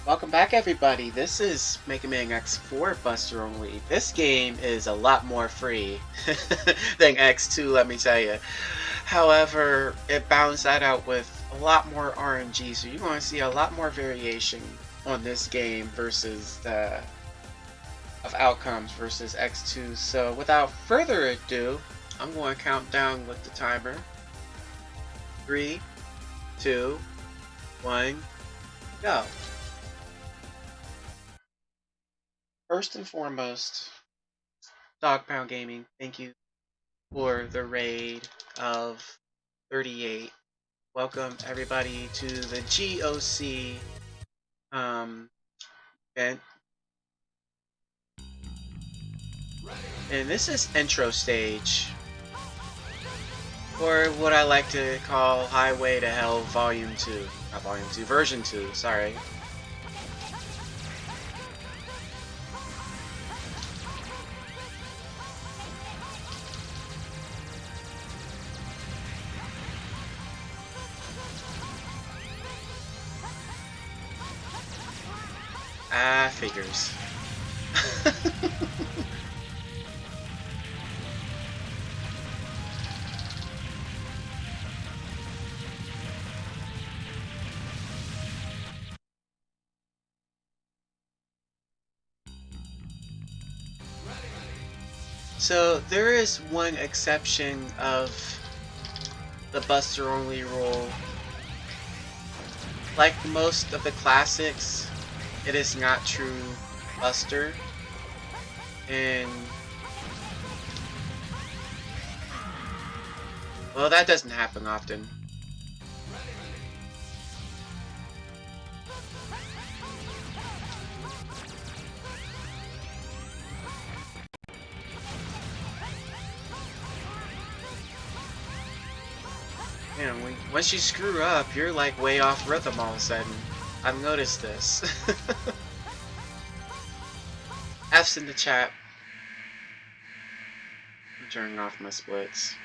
Welcome back, everybody. This is Mega Man X4 Buster Only. This game is a lot more free than X2, let me tell you. However, it balanced that out with a lot more RNG, so you're going to see a lot more variation on this game versus of outcomes versus X2. So without further ado, I'm going to count down with the timer. 3, 2, 1, go. First and foremost, Dog Pound Gaming, thank you for the raid of 38. Welcome everybody to the GOC event. And this is intro stage, or what I like to call Highway to Hell Volume 2. Not Volume 2, Version 2, sorry. Figures. So there is one exception of the Buster Only rule. Like most of the classics, it is not true Buster, and well, that doesn't happen often. You know, once you screw up, you're like way off rhythm all of a sudden. I've noticed this. F's in the chat. I'm turning off my splits.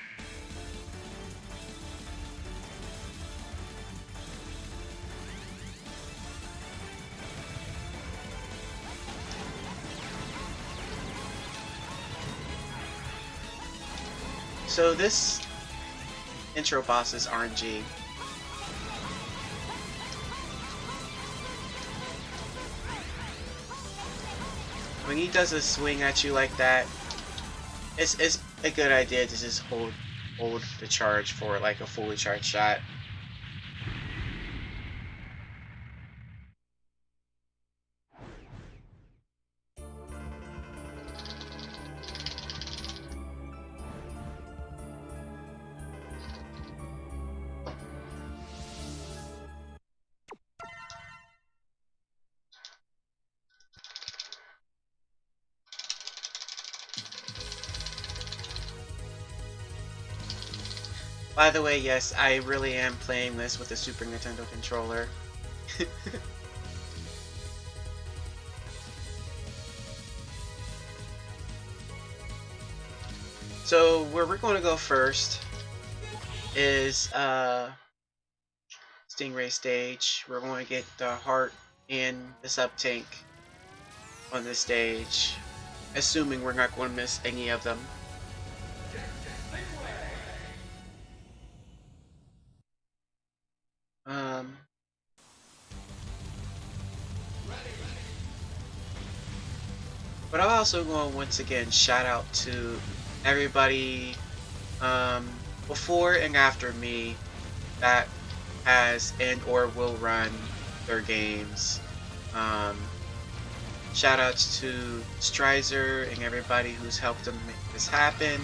So this intro boss is RNG. When he does a swing at you like that, it's a good idea to just hold the charge for like a fully charged shot. By the way, yes, I really am playing this with a Super Nintendo controller. So where we're going to go first is Stingray stage. We're going to get the heart and the sub tank on this stage, assuming we're not going to miss any of them. But I'm also going to once again shout out to everybody before and after me that has and or will run their games. Shout outs to Strizer and everybody who's helped them make this happen.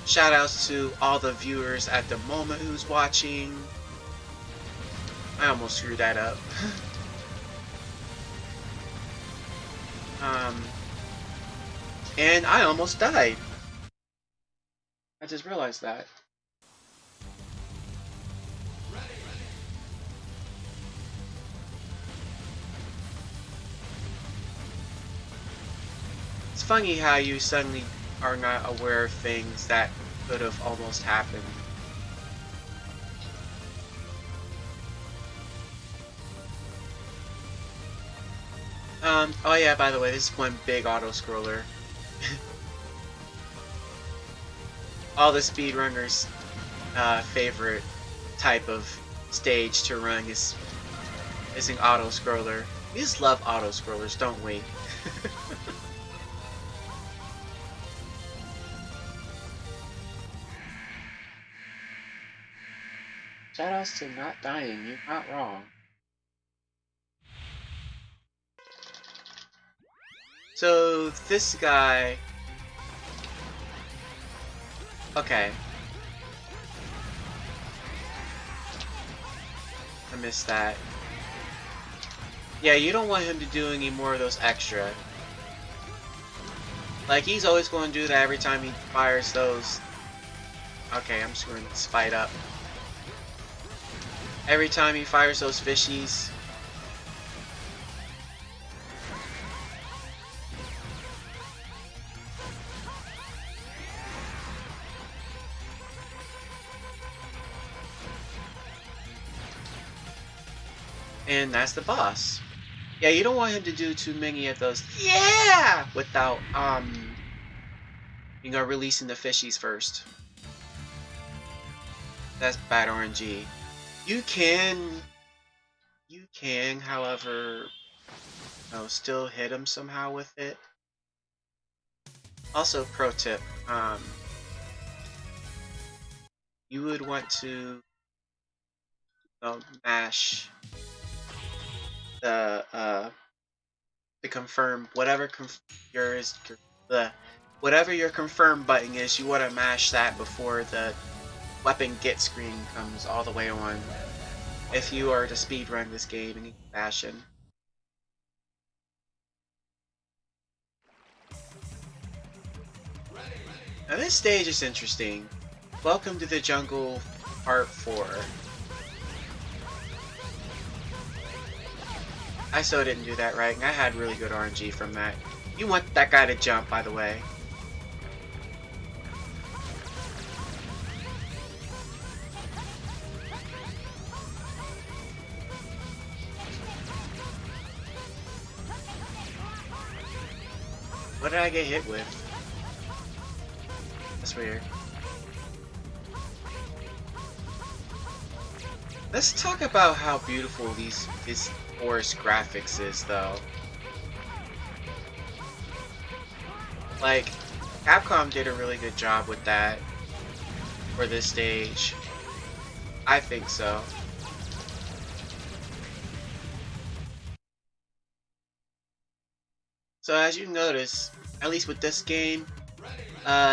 Shout outs to all the viewers at the moment who's watching. I almost screwed that up. And I almost died. I just realized that. It's funny how you suddenly are not aware of things that could have almost happened. Oh yeah, by the way, this is one big auto-scroller. All the speedrunners' favorite type of stage to run is an auto-scroller. We just love auto-scrollers, don't we? Shoutouts to not dying, you're not wrong. So, this guy... Okay. I missed that. Yeah, you don't want him to do any more of those extra. Like, he's always going to do that every time he fires those... Okay, I'm screwing this fight up. Every time he fires those fishies... And that's the boss. Yeah, you don't want him to do too many of those, yeah, without, releasing the fishies first. That's bad RNG. You can, however, still hit him somehow with it. Also, pro tip, you would want to, mash the confirm whatever whatever your confirm button is. You want to mash that before the weapon get screen comes all the way on. If you are to speedrun this game in fashion. Now this stage is interesting. Welcome to the Jungle Part 4. I still didn't do that right, and I had really good RNG from that. You want that guy to jump, by the way. What did I get hit with? That's weird. Let's talk about how beautiful this forest graphics is, though. Like, Capcom did a really good job with that for this stage. I think so. So as you notice, at least with this game,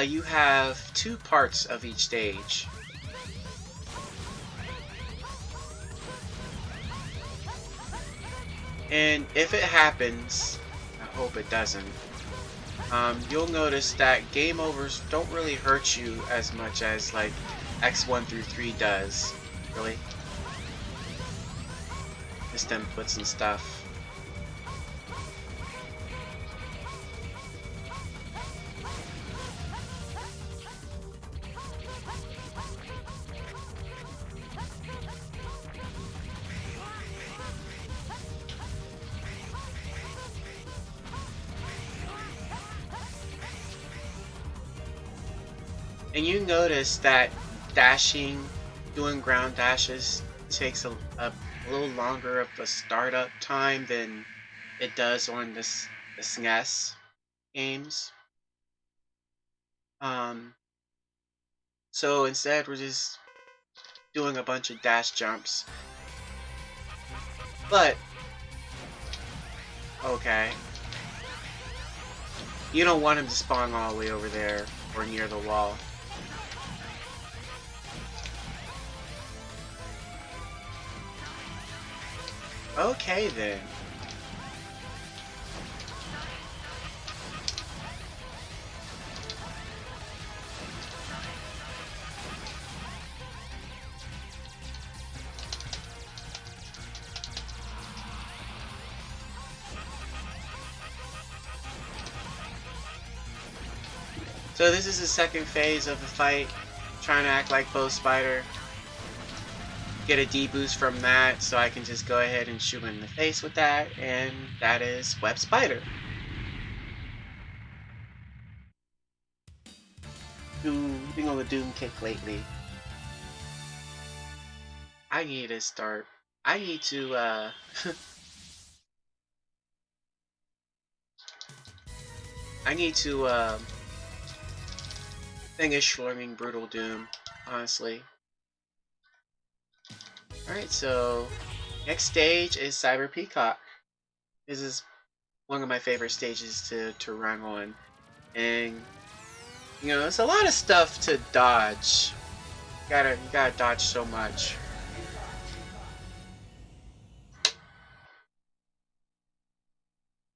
you have 2 parts of each stage. And if it happens, I hope it doesn't, you'll notice that game overs don't really hurt you as much as like X1 through 3 does. Really? Missed inputs and stuff. And you notice that dashing, doing ground dashes, takes a little longer of a startup time than it does on the SNES games. So instead we're just doing a bunch of dash jumps. But, okay. You don't want him to spawn all the way over there or near the wall. Okay then. So this is the second phase of the fight, trying to act like Bow Spider. get a D boost from that, so I can just go ahead and shoot him in the face with that, and that is Web Spider. Been on the Doom kick lately. I need to start. I need to I need to finish learning Brutal Doom, honestly. Alright, so next stage is Cyber Peacock. This is one of my favorite stages to run on. And you know, it's a lot of stuff to dodge. You gotta dodge so much.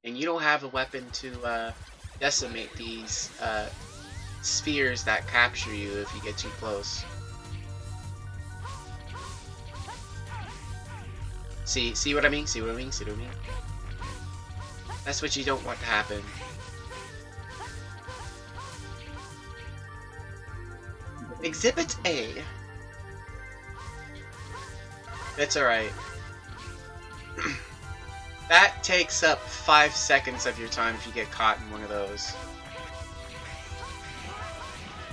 And you don't have a weapon to decimate these spheres that capture you if you get too close. See what I mean? See what I mean? See what I mean? That's what you don't want to happen. Exhibit A. That's alright. That takes up 5 seconds of your time if you get caught in one of those.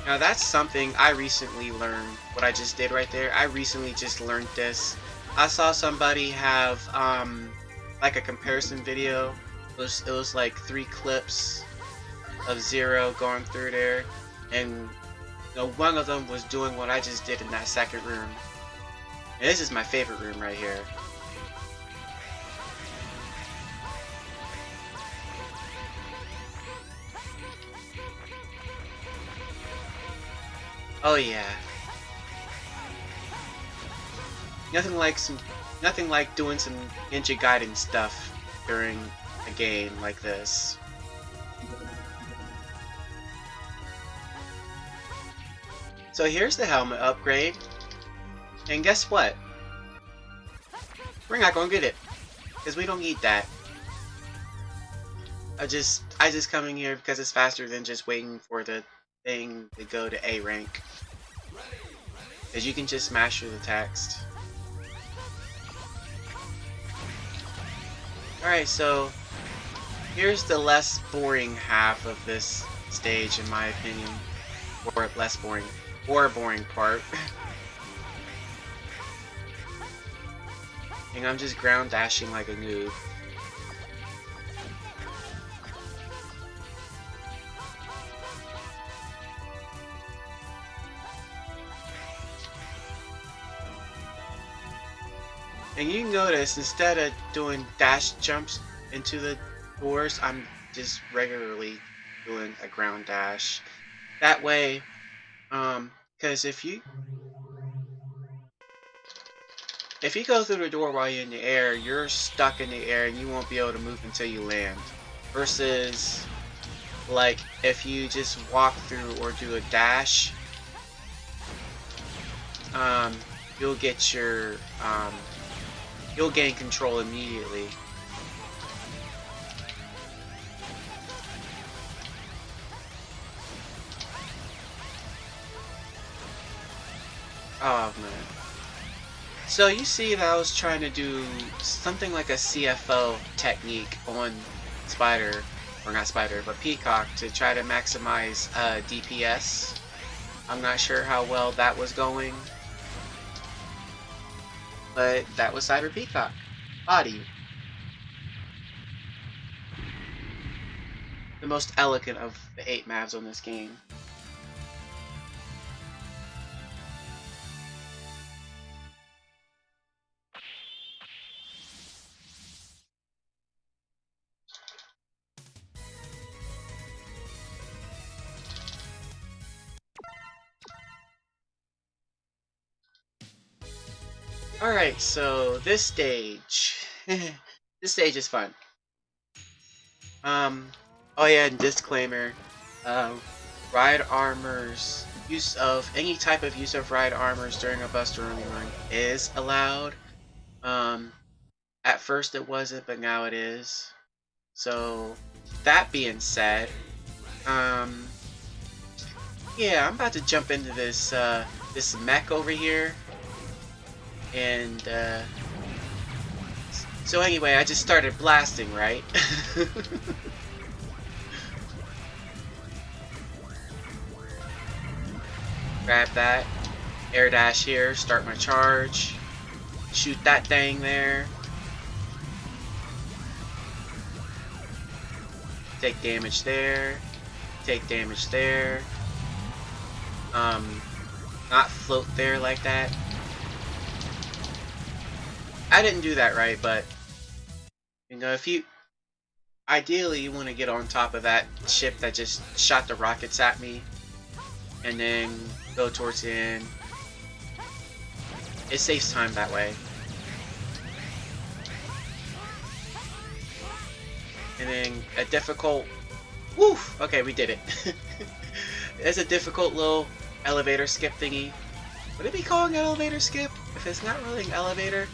Now that's something I recently learned, what I just did right there. I recently just learned this. I saw somebody have like a comparison video. It was like 3 clips of Zero going through there, and you know, one of them was doing what I just did in that second room. And this is my favorite room right here. Oh yeah. Nothing like doing some Ninja Gaiden stuff during a game like this. So here's the helmet upgrade. And guess what? We're not gonna get it. Because we don't need that. I just come in here because it's faster than just waiting for the thing to go to A rank. Because you can just smash through the text. Alright, so here's the less boring half of this stage in my opinion. Or less boring. Or boring part. And I'm just ground dashing like a noob. And you can notice, instead of doing dash jumps into the doors, I'm just regularly doing a ground dash. That way, because if you go through the door while you're in the air, you're stuck in the air and you won't be able to move until you land. Versus, like, if you just walk through or do a dash, you'll get your, you'll gain control immediately. Oh man. So you see that I was trying to do something like a CFO technique on Spider, or not Spider, but Peacock, to try to maximize DPS. I'm not sure how well that was going, but that was Cyber Peacock. Body. The most elegant of the 8 maps on this game. Alright, so this stage. This stage is fun. Oh yeah, and disclaimer. Ride armors, any type of use of ride armors during a Buster Only run is allowed. At first it wasn't, but now it is. So, that being said, yeah, I'm about to jump into this, this mech over here. And so anyway, I just started blasting, right? Grab that. Air dash here, start my charge. Shoot that thing there. Take damage there. Take damage there. Not float there like that. I didn't do that right, but you know, if you ideally you want to get on top of that ship that just shot the rockets at me and then go towards the end. It saves time that way. And then a difficult... Woof! Okay, we did it. It's a difficult little elevator skip thingy. Would it be called an elevator skip if it's not really an elevator?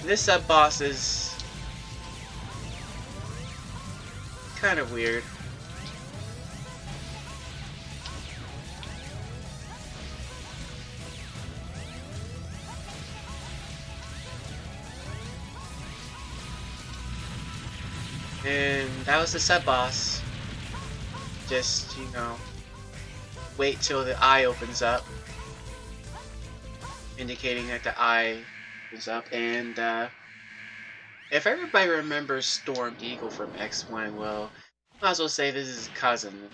This sub-boss is kind of weird. And that was the sub-boss. Just, you know, wait till the eye opens up, indicating that the eye is up. And if everybody remembers Storm Eagle from X1, well, might as well say this is his cousin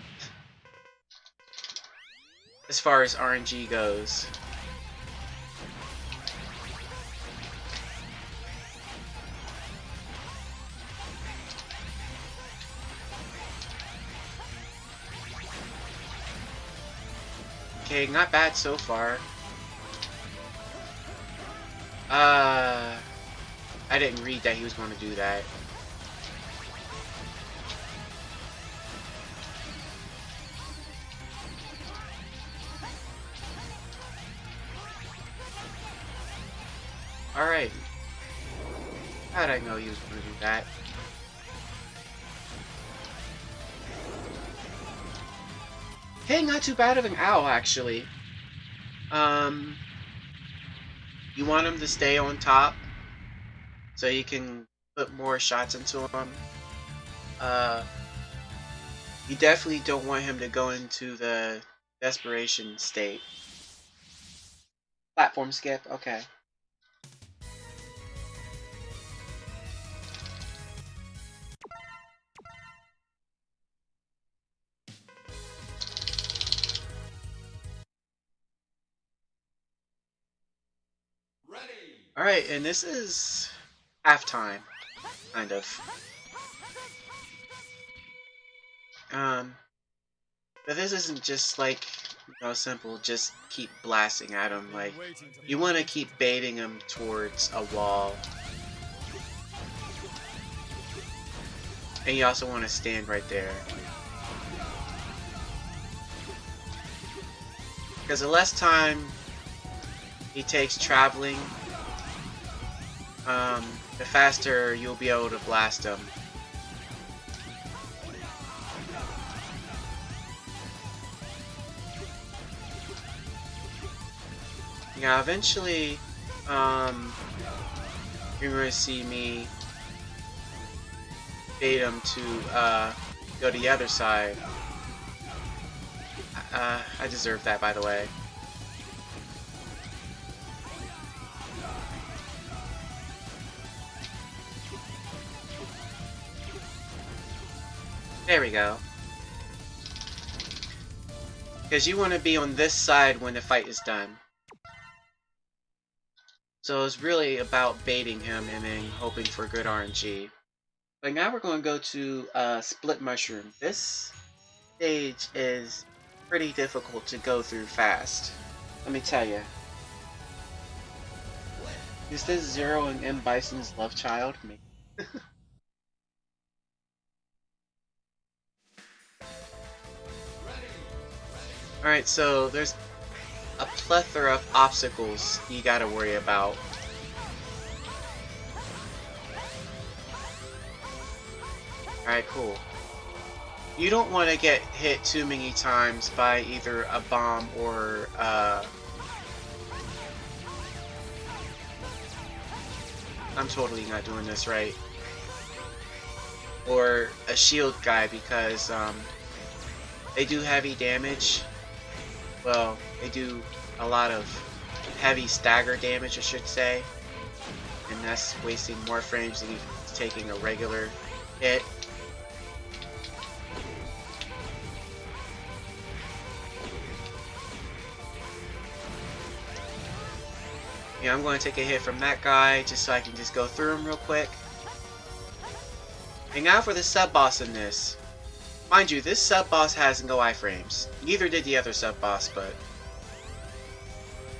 as far as RNG goes. Okay, not bad so far. I didn't read that he was going to do that. Alright. How'd I know he was going to do that? Hey, not too bad of an owl, actually. You want him to stay on top so you can put more shots into him. You definitely don't want him to go into the desperation state. Platform skip, okay. Alright, and this is halftime, kind of. But this isn't just like, you know, simple, just keep blasting at him. Like, you want to keep baiting him towards a wall. And you also want to stand right there. Because the less time he takes traveling, the faster you'll be able to blast him. Yeah, eventually, you're going to see me bait him to go to the other side. I deserve that, by the way. There we go. Because you want to be on this side when the fight is done. So it's really about baiting him and then hoping for good RNG. But now we're going to go to Split Mushroom. This stage is pretty difficult to go through fast. Let me tell you. Is this Zero and M. Bison's love child? Maybe. Alright, so there's a plethora of obstacles you gotta worry about. Alright, cool. You don't want to get hit too many times by either a bomb or I'm totally not doing this right. Or a shield guy, because they do heavy damage. Well, they do a lot of heavy stagger damage, I should say. And that's wasting more frames than taking a regular hit. Yeah, I'm going to take a hit from that guy just so I can just go through him real quick. And now for the sub-boss in this. Mind you, this sub-boss has no iframes. Neither did the other sub-boss, but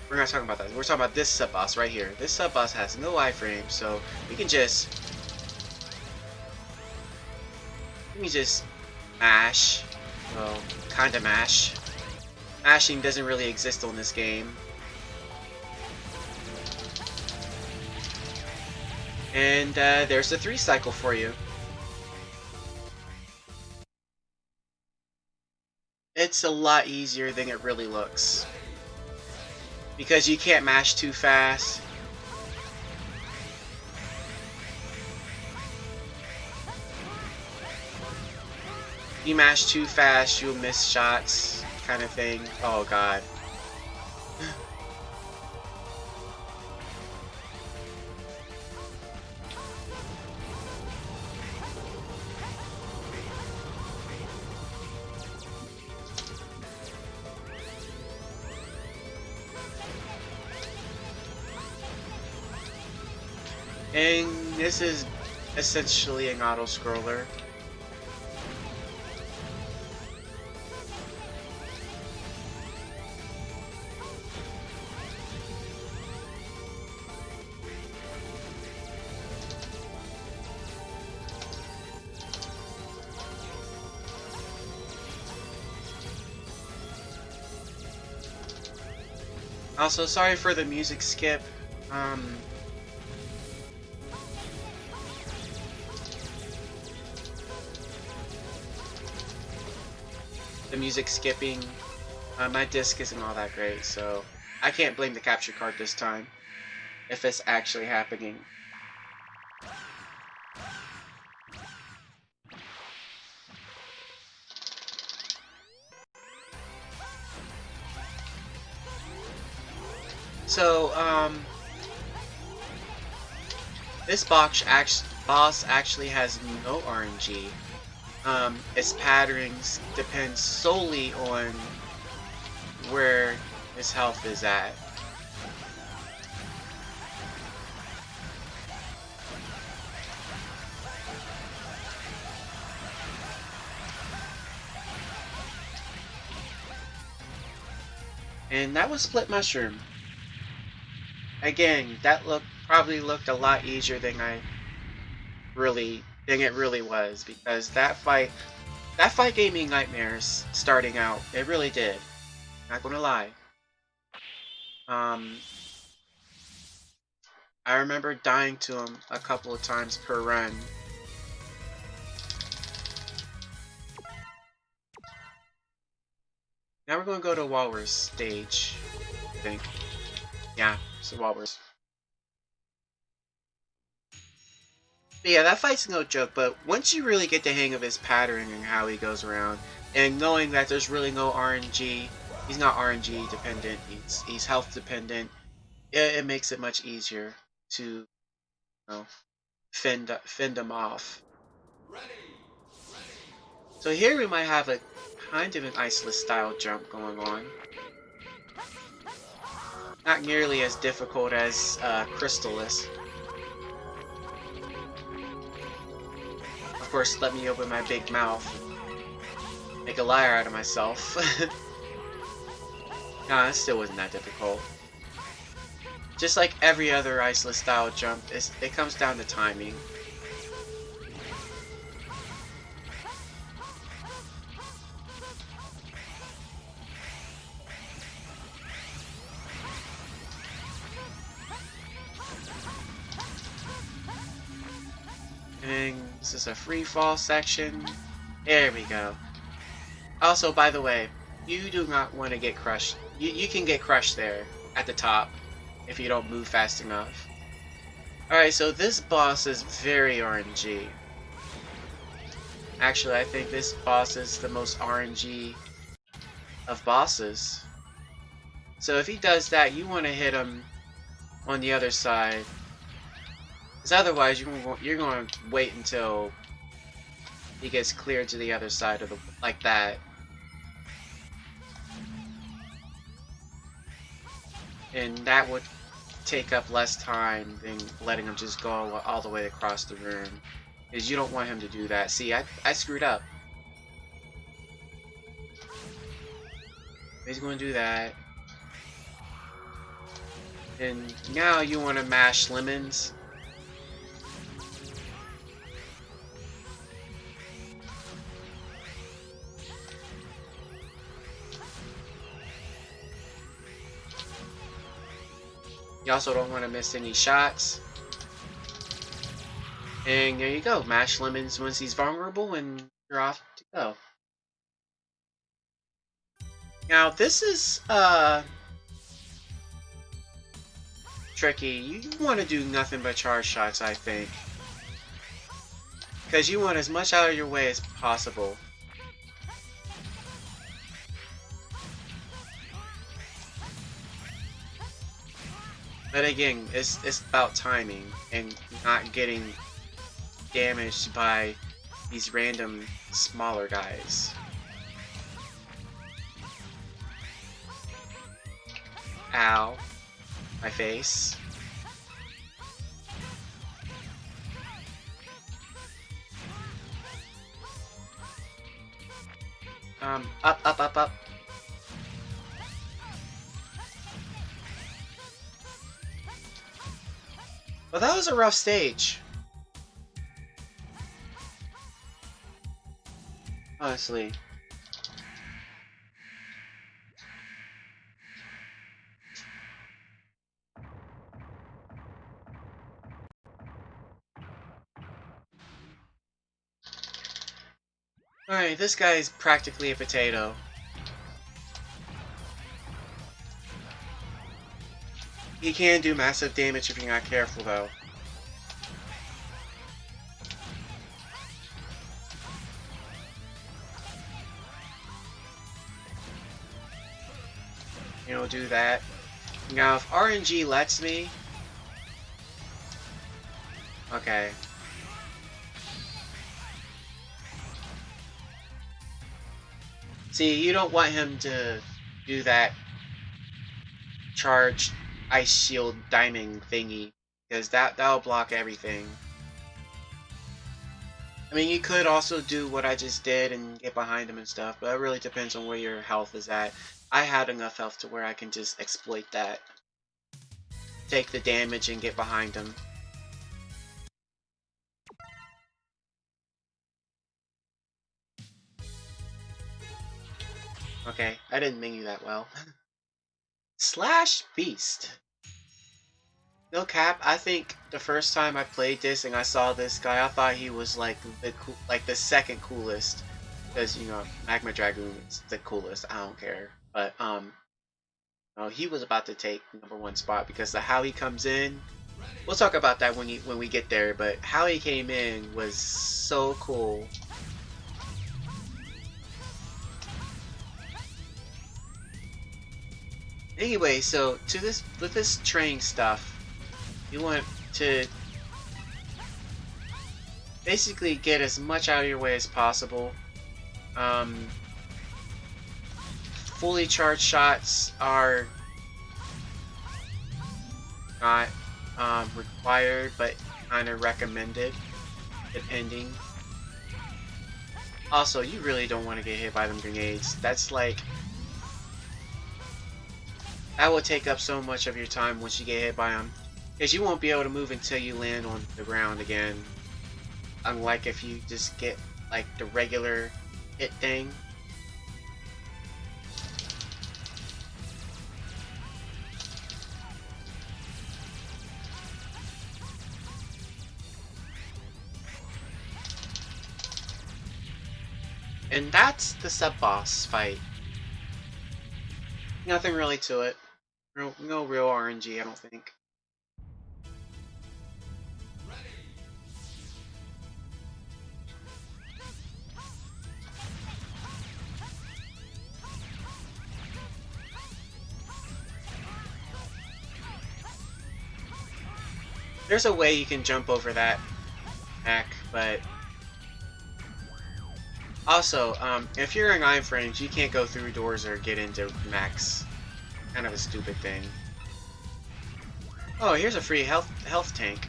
we're not talking about that. We're talking about this sub-boss right here. This sub-boss has no iframes, so we can just mash. Well, kinda mash. Mashing doesn't really exist on this game. And there's the 3 cycle for you. It's a lot easier than it really looks. Because you can't mash too fast. You mash too fast, you'll miss shots, kind of thing. Oh god. And this is essentially an auto-scroller. Also, sorry for the music skip. The music skipping, my disc isn't all that great, so I can't blame the capture card this time, if it's actually happening. So, this boss actually has no RNG. Its patterns depend solely on where his health is at. And that was Split Mushroom. Again, that probably looked a lot easier than it really was, because that fight gave me nightmares starting out. It really did. Not gonna lie. I remember dying to him a couple of times per run. Now we're gonna go to Walrus stage, I think. Yeah, it's the Walrus. But yeah, that fight's no joke, but once you really get the hang of his pattern and how he goes around, and knowing that there's really no RNG, he's not RNG dependent, he's health dependent, it makes it much easier to, you know, fend him off. So here we might have a kind of an Iceless style jump going on. Not nearly as difficult as Crystallis. Of course, let me open my big mouth. Make a liar out of myself. Nah, it still wasn't that difficult. Just like every other Iceless style jump, it comes down to timing. And this is a free fall section. There we go. Also, by the way, you do not want to get crushed. You can get crushed there at the top if you don't move fast enough. Alright, so this boss is very RNG. Actually, I think this boss is the most RNG of bosses. So if he does that, you want to hit him on the other side. Because otherwise, you're going to wait until he gets cleared to the other side of the... like that. And that would take up less time than letting him just go all the way across the room. Because you don't want him to do that. See, I screwed up. He's going to do that. And now you want to mash lemons. You also don't want to miss any shots. And there you go. Mash lemons once he's vulnerable and you're off to go. Now this is tricky. You want to do nothing but charge shots, I think. Because you want as much out of your way as possible. But again, it's about timing and not getting damaged by these random smaller guys. Ow. My face. Up, up, up, up. Well, that was a rough stage. Honestly. Alright, this guy is practically a potato. He can do massive damage if you're not careful, though. You know, do that. Now, if RNG lets me... Okay. See, you don't want him to do that charged ice shield diamond thingy, because that'll block everything. I mean, you could also do what I just did and get behind him and stuff, but it really depends on where your health is at. I had enough health to where I can just exploit that. Take the damage and get behind him. Okay, I didn't menu that well. Slash Beast. No cap, I think the first time I played this and I saw this guy, I thought he was like the second coolest. Because, you know, Magma Dragoon is the coolest, I don't care. But, no, he was about to take #1 spot because of how he comes in. We'll talk about that when we get there, but how he came in was so cool. Anyway, so with this train stuff, you want to basically get as much out of your way as possible. Fully charged shots are not required, but kind of recommended, depending. Also, you really don't want to get hit by them grenades. That's like... that will take up so much of your time once you get hit by them. Because you won't be able to move until you land on the ground again. Unlike if you just get like the regular hit thing. And that's the sub-boss fight. Nothing really to it. No real RNG, I don't think. There's a way you can jump over that hack, but also, if you're in iframes, you can't go through doors or get into max. Kind of a stupid thing. Oh, here's a free health tank.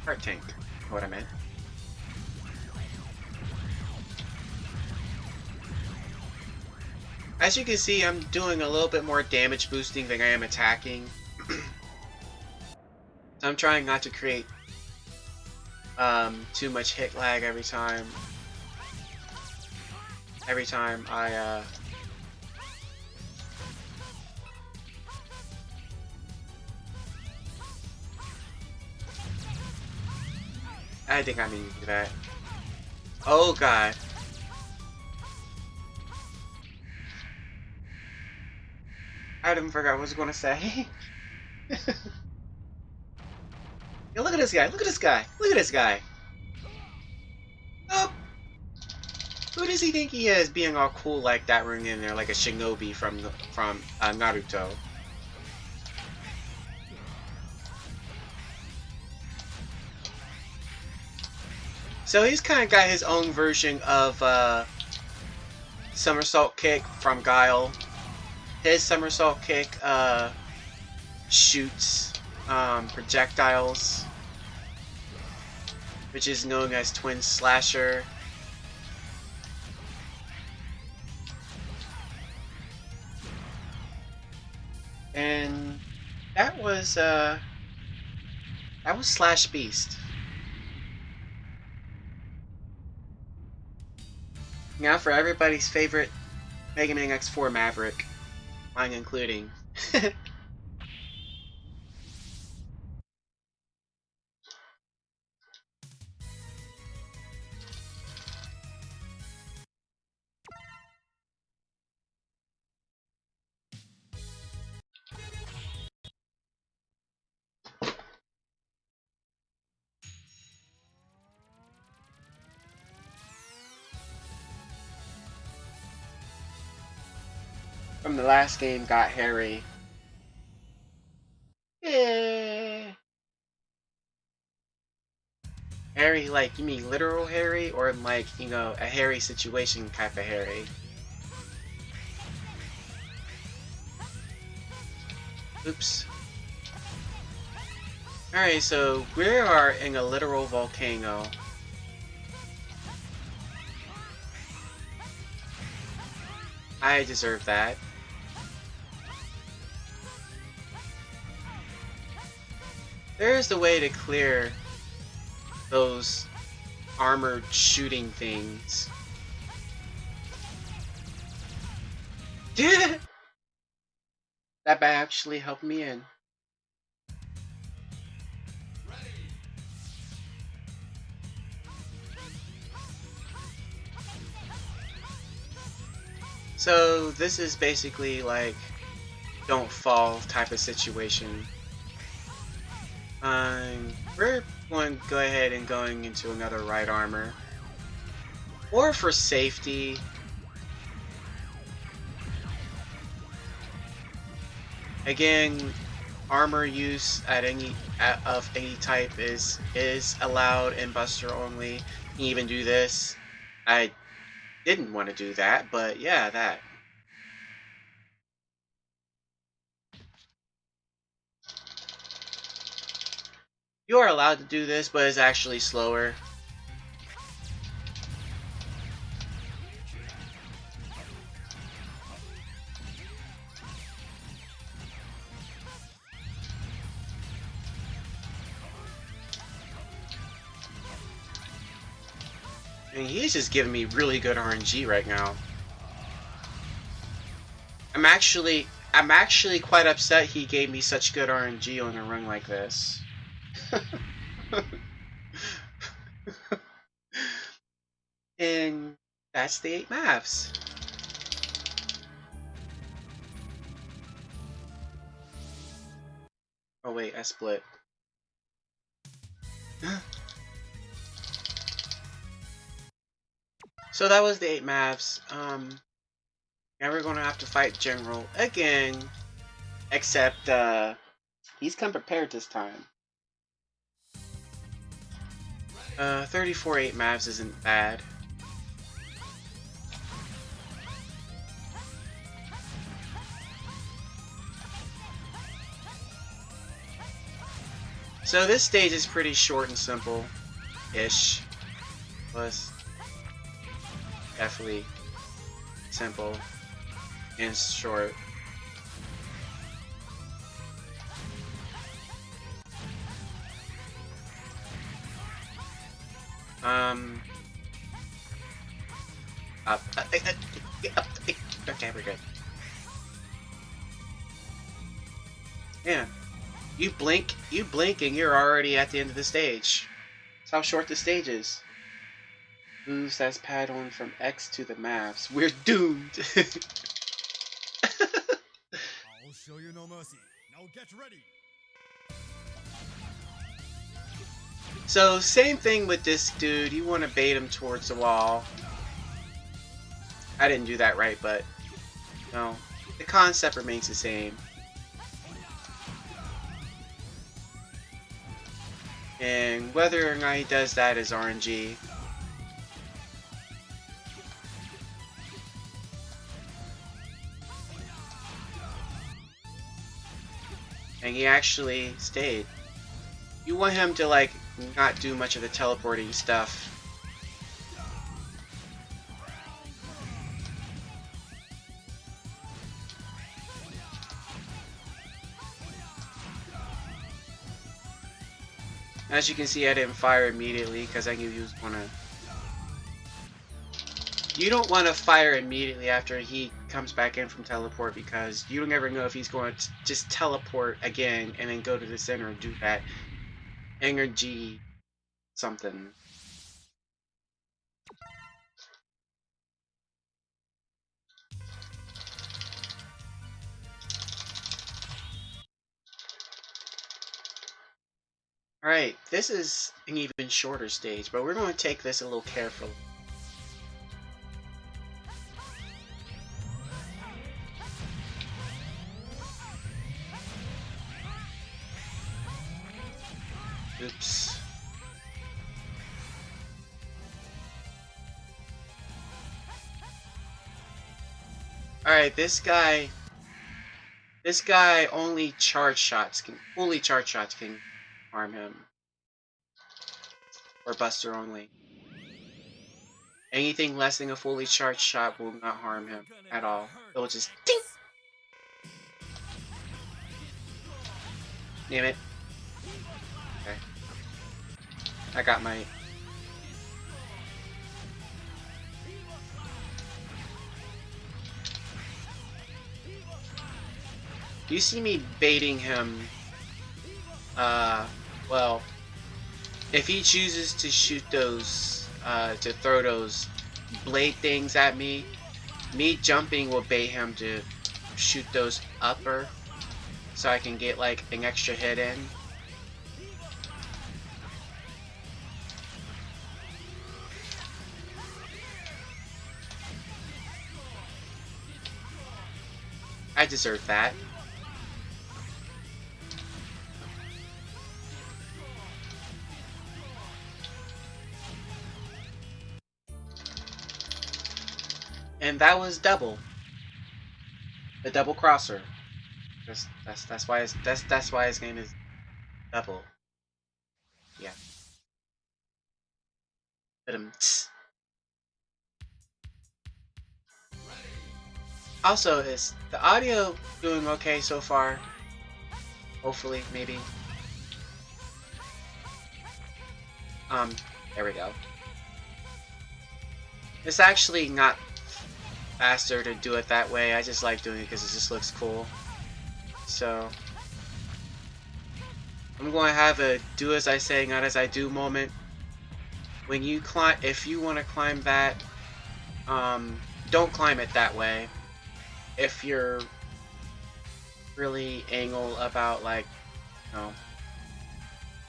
Heart tank, what I meant. As you can see, I'm doing a little bit more damage boosting than I am attacking. So I'm trying not to create too much hit lag every time I think I need to do that. Oh god. I didn't forget what I was gonna say. Yo, look at this guy, look at this guy, look at this guy. Oh! Who does he think he is, being all cool like that, running in there like a shinobi from Naruto? So he's kind of got his own version of somersault kick from Guile. His somersault kick shoots projectiles, which is known as Twin Slasher. And that was Slash Beast. Now for everybody's favorite Mega Man X4 Maverick, mine including. From the last game got hairy. Yeah. Hairy, like, you mean literal hairy, or like, you know, a hairy situation type of hairy? Oops. Alright, so we are in a literal volcano. I deserve that. There's the way to clear those armored shooting things. That actually helped me in. So this is basically like don't fall type of situation. We're going to go ahead and going into another right armor. Or for safety. Again, armor use at of any type is allowed in Buster only. You can even do this. I didn't want to do that, but yeah, that. You are allowed to do this, but it's actually slower. And he's just giving me really good RNG right now. I'm actually quite upset he gave me such good RNG on a run like this. And That's the 8 maps. Oh wait, I split. So that was the 8 maps. Now we're gonna have to fight General again. Except, he's come prepared this time. 34 8 maps isn't bad. So this stage is pretty short and simple-ish. Was definitely simple and short. Okay, we're good. Yeah. You blink, and you're already at the end of the stage. That's how short the stage is. Moves that's pad on from X to the maps. We're doomed. I'll show you no mercy. Now get ready. So, same thing with this dude. You want to bait him towards the wall. I didn't do that right, but no. The concept remains the same. And whether or not he does that is RNG. And he actually stayed. You want him to, like, not do much of the teleporting stuff. As you can see, I didn't fire immediately because I knew he was gonna... You don't want to fire immediately after he comes back in from teleport because you don't ever know if he's going to just teleport again and then go to the center and do that energy something. Alright, this is an even shorter stage, but we're going to take this a little carefully. Oops. Alright, this guy only fully charge shots can harm him. Or Buster only. Anything less than a fully charged shot will not harm him at all. It will just ding! Damn it. Okay. I got my... You see me baiting him, well, if he chooses to shoot those, to throw those blade things at me jumping will bait him to shoot those upper, so I can get, like, an extra hit in. I deserve that. And that was double. The double crosser. That's why his name is double. Yeah. Also, is the audio doing okay so far? Hopefully, maybe. There we go. It's actually not faster to do it that way. I just like doing it because it just looks cool. So I'm going to have a do as I say, not as I do moment. When you climb, if you want to climb that don't climb it that way. If you're really anal about, like, you know,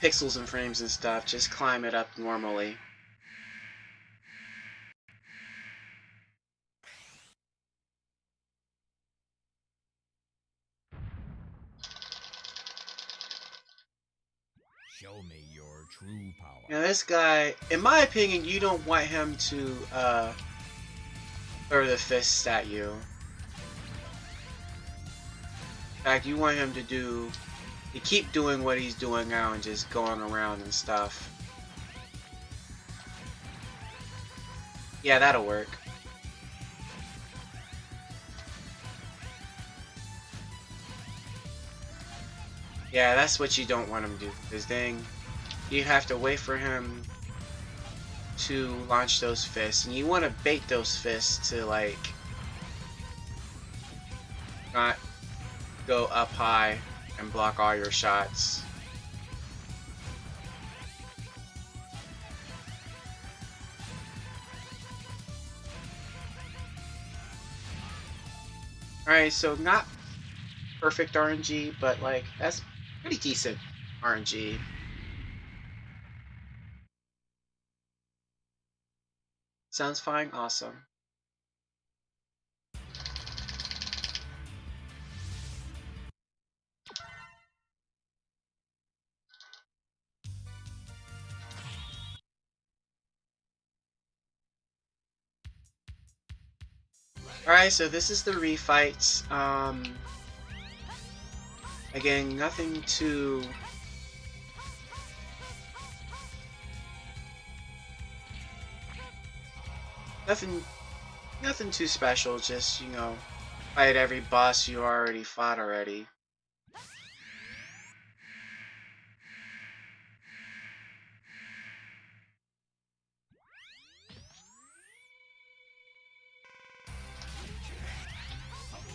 pixels and frames and stuff, just climb it up normally. Show me your true power. Now this guy, in my opinion, you don't want him to throw the fists at you. In fact, you want him to keep doing what he's doing now and just going around and stuff. Yeah, that'll work. Yeah, that's what you don't want him to do, because then you have to wait for him to launch those fists, and you want to bait those fists to, like, not go up high and block all your shots. Alright, so not perfect RNG, but, like, that's pretty decent RNG. Sounds fine? Awesome. Alright, so this is the refights. Again, nothing too... Nothing too special, just, you know, fight every boss you already fought already.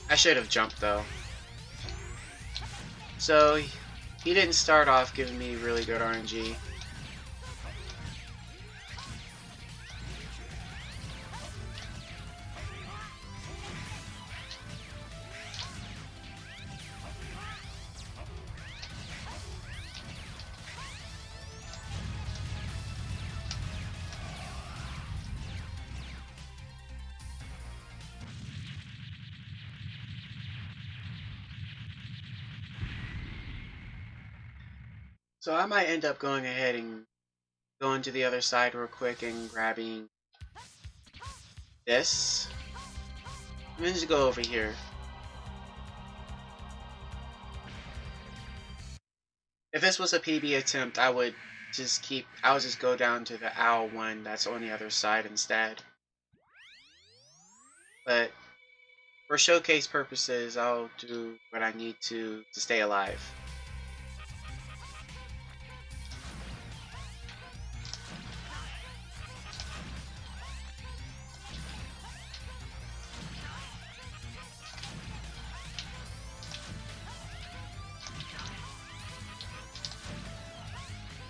I should have jumped though. So, he didn't start off giving me really good RNG. So I might end up going ahead and going to the other side real quick and grabbing this. I'm gonna just go over here. If this was a PB attempt, I would just go down to the owl one that's on the other side instead. But for showcase purposes, I'll do what I need to stay alive.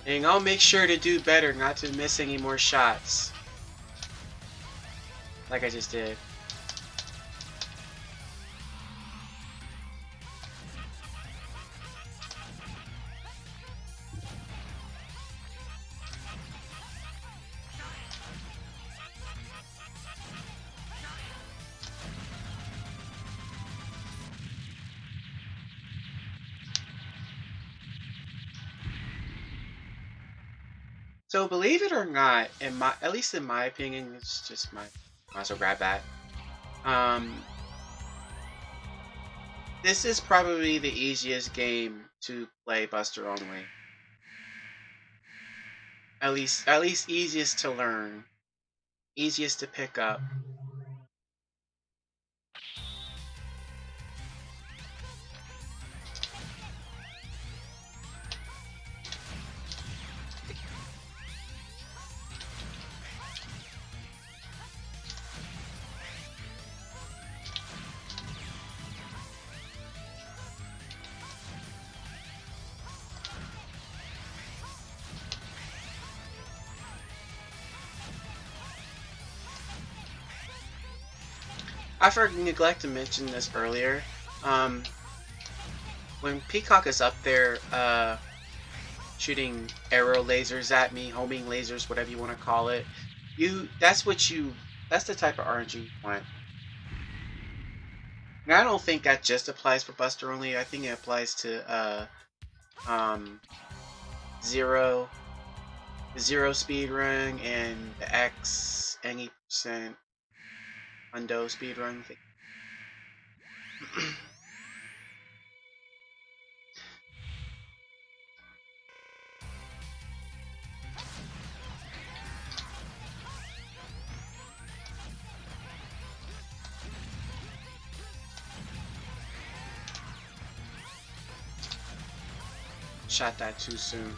And I'll make sure to do better, not to miss any more shots. Like I just did. So believe it or not, at least in my opinion, it's just might as well grab that. This is probably the easiest game to play Buster only. At least easiest to learn, easiest to pick up. I forgot neglect to mention this earlier. When Peacock is up there, shooting arrow lasers at me, homing lasers, whatever you want to call it, that's the type of RNG you want. Now, I don't think that just applies for Buster only. I think it applies to zero speedrun and the X any percent Hundo speedrun thing. Shot that too soon.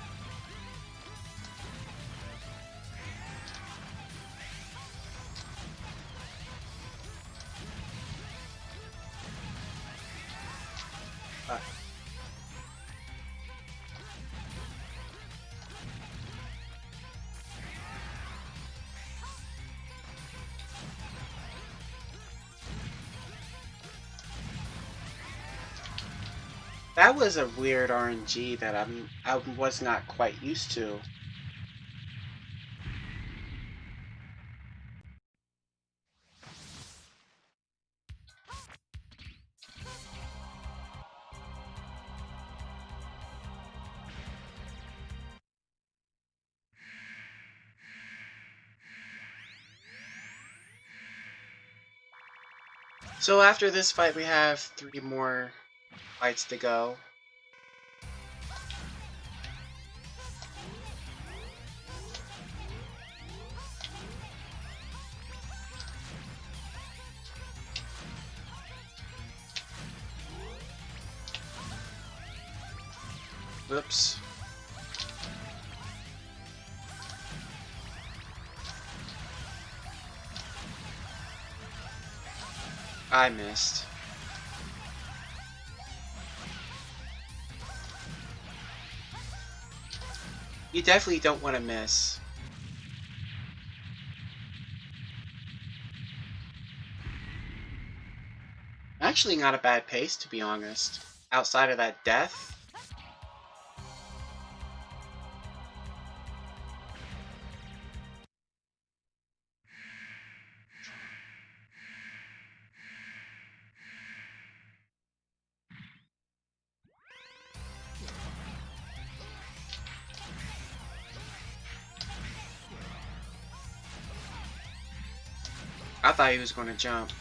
That was a weird RNG that I was not quite used to. So after this fight, we have 3 more fights to go. Whoops. I missed. You definitely don't want to miss. Actually not a bad pace, to be honest. Outside of that death. I thought he was going to jump.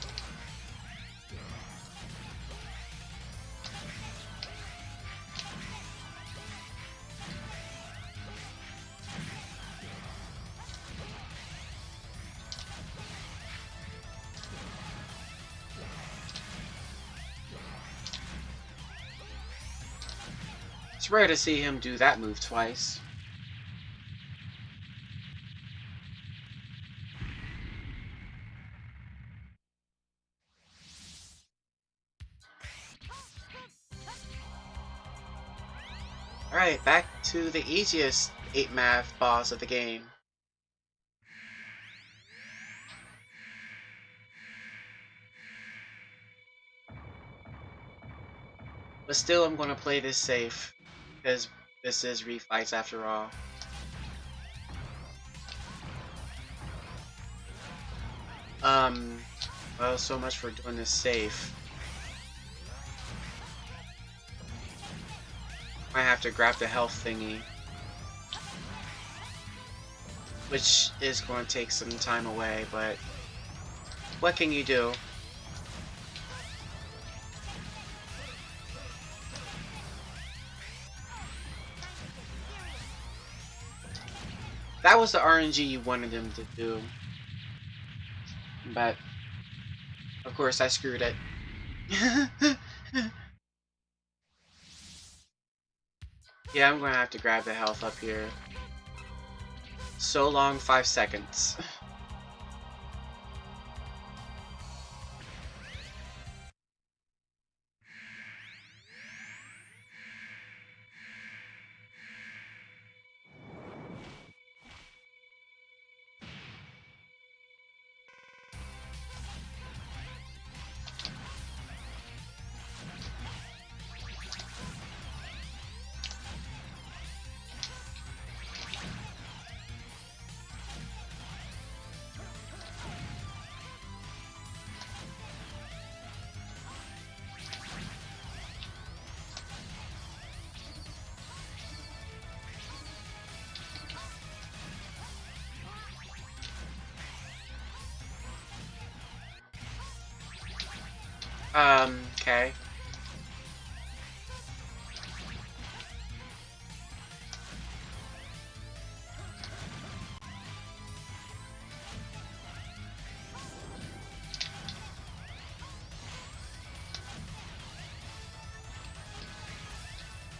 It's rare to see him do that move twice. Alright, back to the easiest 8 math boss of the game. But still, I'm going to play this safe, because this is refights after all. Well, so much for doing this safe. Might have to grab the health thingy, which is going to take some time away, but what can you do? That was the RNG you wanted him to do. But, of course, I screwed it. Yeah, I'm going to have to grab the health up here. So long, 5 seconds. Okay.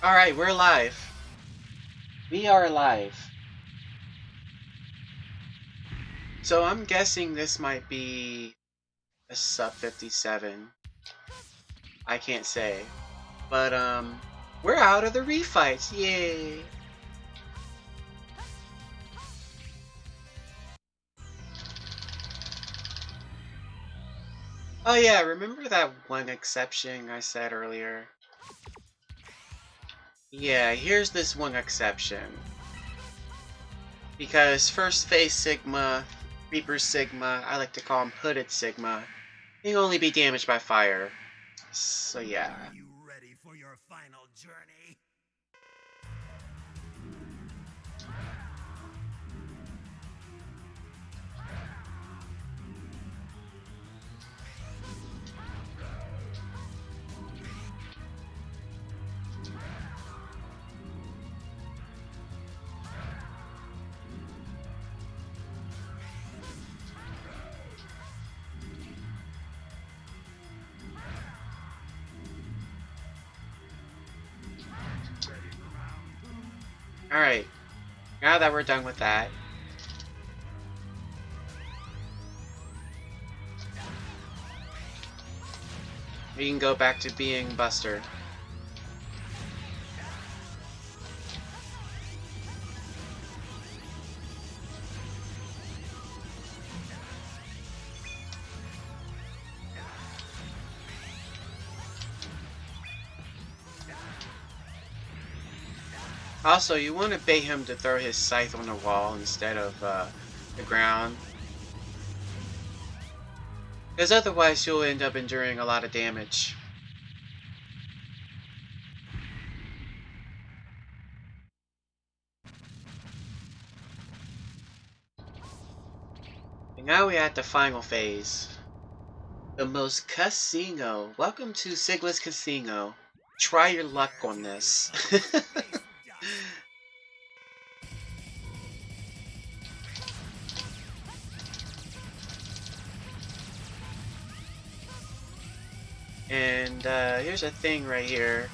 Alright, we're alive. We are alive. So I'm guessing this might be a sub 57. I can't say. But, we're out of the refights. Yay! Oh yeah, remember that one exception I said earlier? Yeah, here's this one exception. Because first phase Sigma, Reaper Sigma, I like to call him Hooded Sigma, can only be damaged by fire. So yeah. Are you ready for your final journey? Alright, now that we're done with that, we can go back to being Buster. Also, you want to bait him to throw his scythe on the wall instead of the ground. Because otherwise you'll end up enduring a lot of damage. And now we're at the final phase. The most casino. Welcome to Sigla's Casino. Try your luck on this. And here's a thing right here.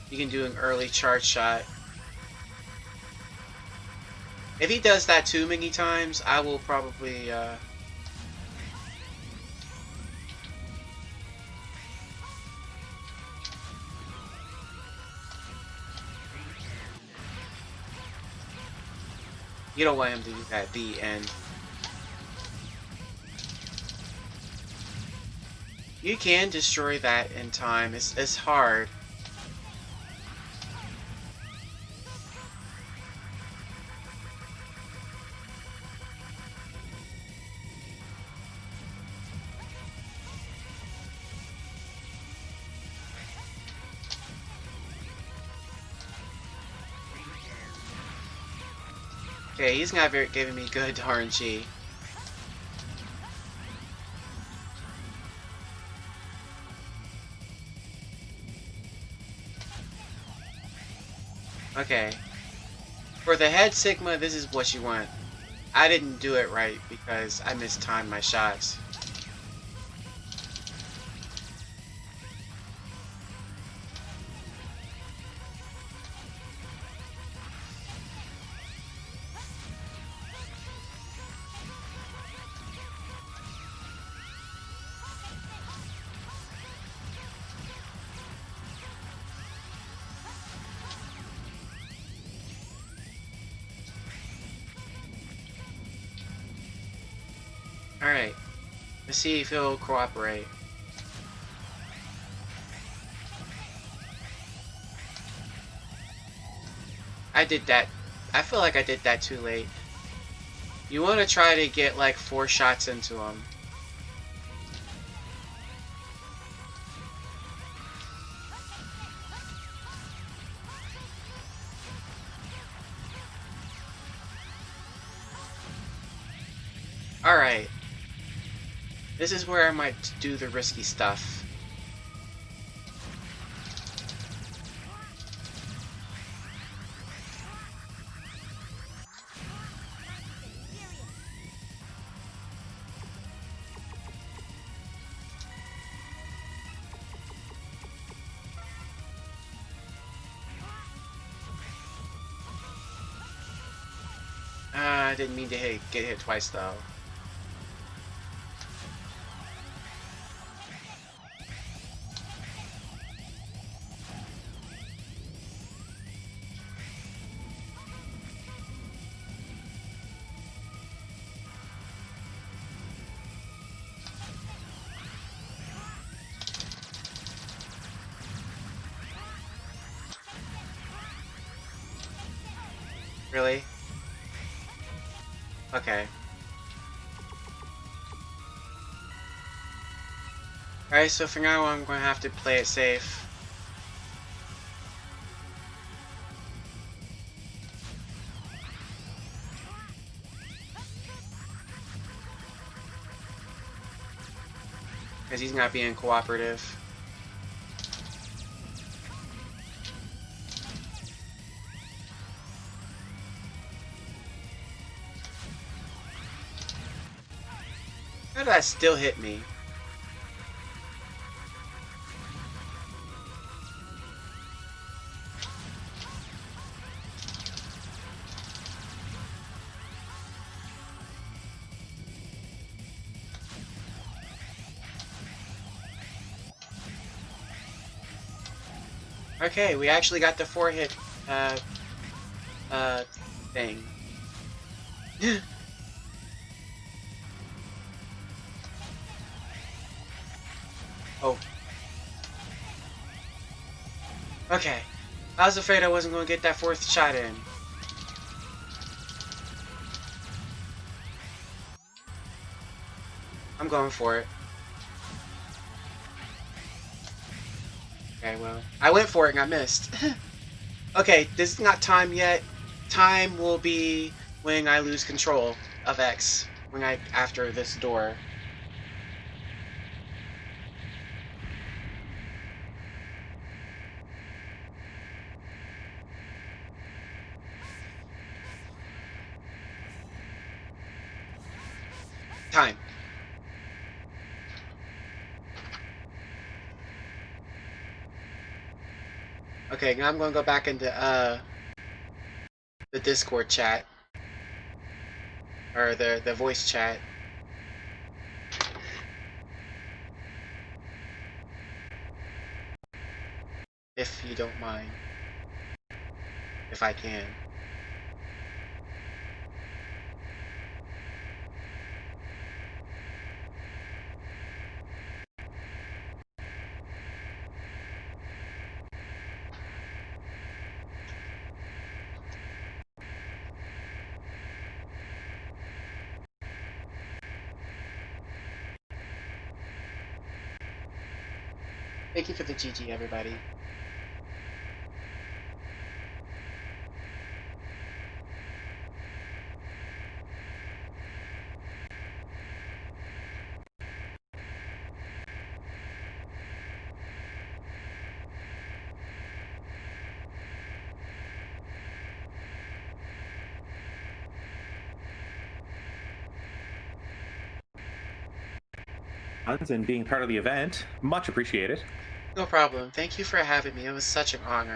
You can do an early charge shot. If he does that too many times, I will probably you don't want him to do that at the end. You can destroy that in time. It's hard. Okay, he's not giving me good RNG. Okay. For the head Sigma, this is what you want. I didn't do it right because I mistimed my shots. Alright. Let's see if he'll cooperate. I did that. I feel like I did that too late. You want to try to get like 4 shots into him. Alright. This is where I might do the risky stuff. I didn't mean to get hit twice though. Really? Okay. Alright, so for now I'm going to have to play it safe. Because he's not being cooperative. How did that still hit me? Okay, we actually got the 4-hit, thing. Oh. Okay. I was afraid I wasn't going to get that 4th shot in. I'm going for it. Okay, well, I went for it and I missed. Okay, this is not time yet. Time will be when I lose control of X. After this door. Time. Okay, now I'm going to go back into the Discord chat. Or the voice chat. If you don't mind. If I can. Thank you for the GG, everybody. And being part of the event. Much appreciated. No problem. Thank you for having me. It was such an honor.